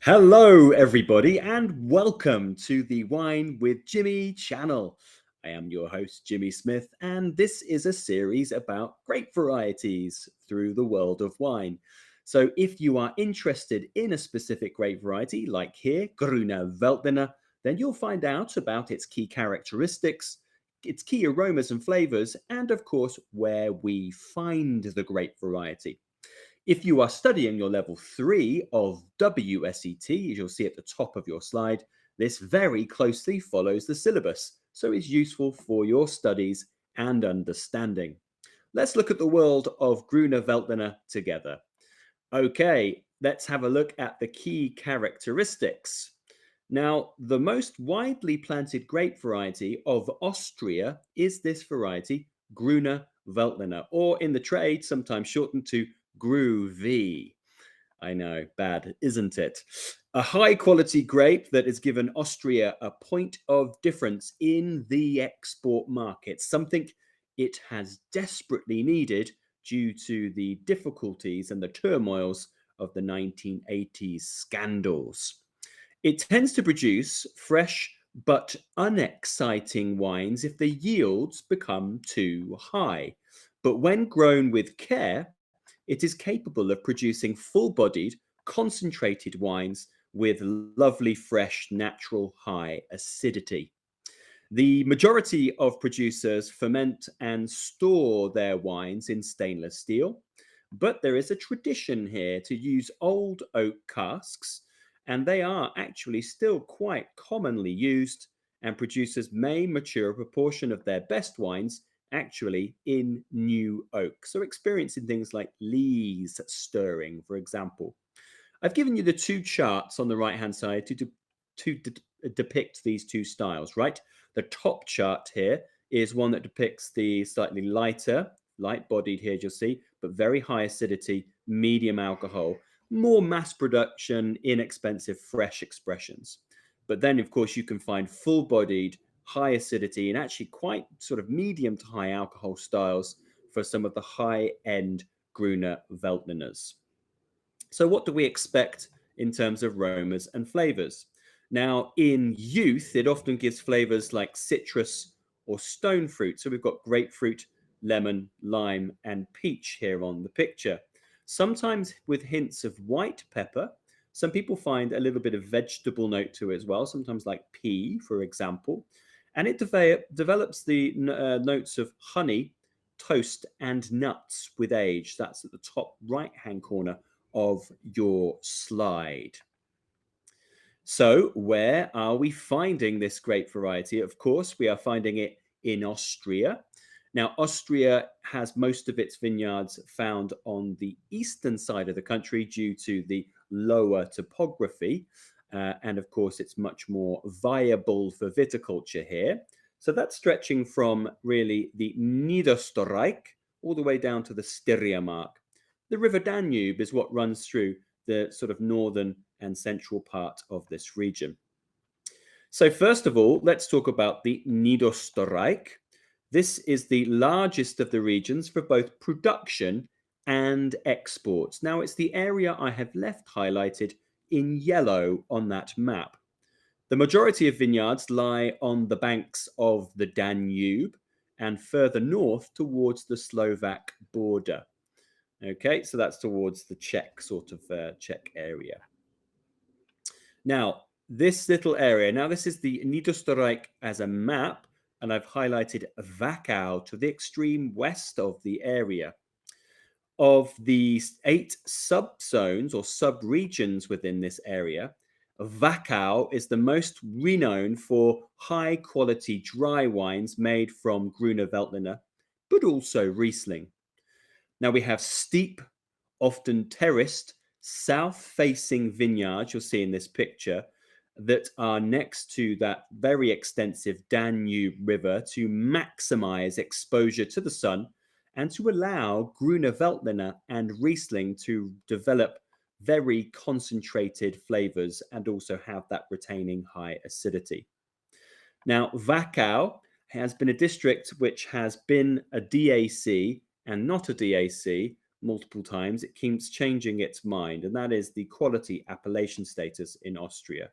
Hello, everybody, and welcome to the Wine with Jimmy channel. I am your host, Jimmy Smith, and this is a series about grape varieties through the world of wine. So, if you are interested in a specific grape variety, like here, Gruner Veltliner, then you'll find out about its key characteristics, its key aromas and flavors, and of course, where we find the grape variety. If you are studying your level 3 of WSET, as you'll see at the top of your slide, this very closely follows the syllabus, so is useful for your studies and understanding. Let's look at the world of Gruner Veltliner together. Okay, let's have a look at the key characteristics. Now, the most widely planted grape variety of Austria is this variety, Gruner Veltliner, or in the trade, sometimes shortened to Groovy. I know, bad, isn't it? A high quality grape that has given Austria a point of difference in the export market, something it has desperately needed due to the difficulties and the turmoils of the 1980s scandals. It tends to produce fresh but unexciting wines if the yields become too high. But when grown with care, it is capable of producing full-bodied, concentrated wines with lovely, fresh, natural high acidity. The majority of producers ferment and store their wines in stainless steel, but there is a tradition here to use old oak casks, and they are actually still quite commonly used, and producers may mature a proportion of their best wines actually in new oak. So experiencing things like lees stirring, for example. I've given you the two charts on the right-hand side to depict these two styles, right? The top chart here is one that depicts the slightly lighter, light-bodied here, you'll see, but very high acidity, medium alcohol, more mass production, inexpensive, fresh expressions. But then, of course, you can find full-bodied, high acidity, and actually quite sort of medium to high alcohol styles for some of the high-end Gruner Veltliners. So what do we expect in terms of aromas and flavors? Now, in youth, it often gives flavors like citrus or stone fruit. So we've got grapefruit, lemon, lime, and peach here on the picture. Sometimes with hints of white pepper. Some people find a little bit of vegetable note to it as well, sometimes like pea, for example. And it develops the notes of honey, toast, and nuts with age. That's at the top right-hand corner of your slide. So where are we finding this grape variety? Of course, we are finding it in Austria. Now, Austria has most of its vineyards found on the eastern side of the country due to the lower topography. And of course, it's much more viable for viticulture here. So that's stretching from really the Niederösterreich all the way down to the Steiermark. The River Danube is what runs through the sort of northern and central part of this region. So first of all, let's talk about the Niederösterreich. This is the largest of the regions for both production and exports. Now, it's the area I have left highlighted in yellow on that map. The majority of vineyards lie on the banks of the Danube and further north towards the Slovak border. Okay, so that's towards the Czech sort of Czech area. Now, this little area, now this is the Niederösterreich as a map, and I've highlighted Wachau to the extreme west of the area. Of the 8 subzones or sub-regions within this area, Wachau is the most renowned for high-quality dry wines made from Gruner Veltliner, but also Riesling. Now we have steep, often terraced, south-facing vineyards you'll see in this picture that are next to that very extensive Danube River to maximize exposure to the sun and to allow Gruner Veltliner and Riesling to develop very concentrated flavors and also have that retaining high acidity. Now, Wachau has been a district which has been a DAC and not a DAC multiple times, it keeps changing its mind, and that is the quality appellation status in Austria.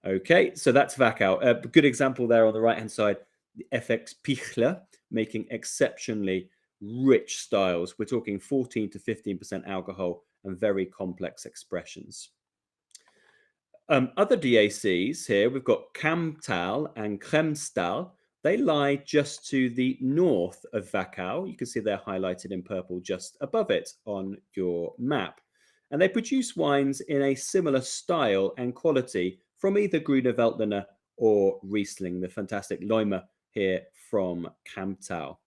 Okay, so that's Wachau. A good example there on the right-hand side, the FX Pichler, making exceptionally rich styles. We're talking 14 to 15% alcohol and very complex expressions. Other DACs here, we've got Kamptal and Kremstal. They lie just to the north of Wachau. You can see they're highlighted in purple just above it on your map. And they produce wines in a similar style and quality from either Gruner Veltliner or Riesling, the fantastic Leumer here from Kamptal.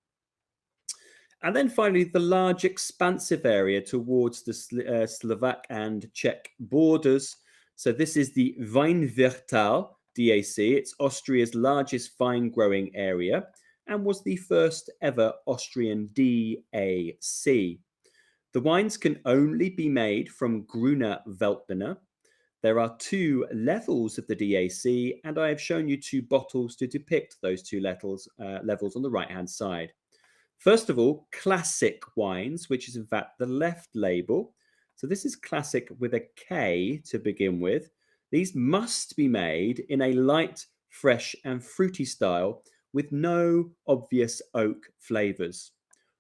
And then finally, the large expansive area towards the Slovak and Czech borders. So this is the Weinviertel DAC. It's Austria's largest vine growing area and was the first ever Austrian DAC. The wines can only be made from Gruner Veltliner. There are 2 levels of the DAC, and I have shown you 2 bottles to depict those 2 levels on the right-hand side. First of all, classic wines, which is in fact the left label. So this is classic with a K to begin with. These must be made in a light, fresh and fruity style with no obvious oak flavours.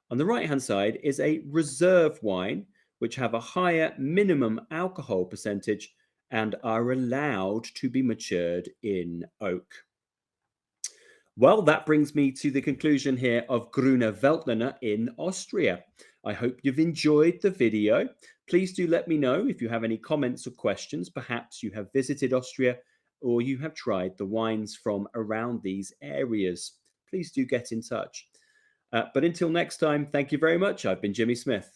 On the right-hand side is a reserve wine, which have a higher minimum alcohol percentage and are allowed to be matured in oak. Well, that brings me to the conclusion here of Gruner Veltliner in Austria. I hope you've enjoyed the video. Please do let me know if you have any comments or questions. Perhaps you have visited Austria or you have tried the wines from around these areas. Please do get in touch. But until next time, thank you very much. I've been Jimmy Smith.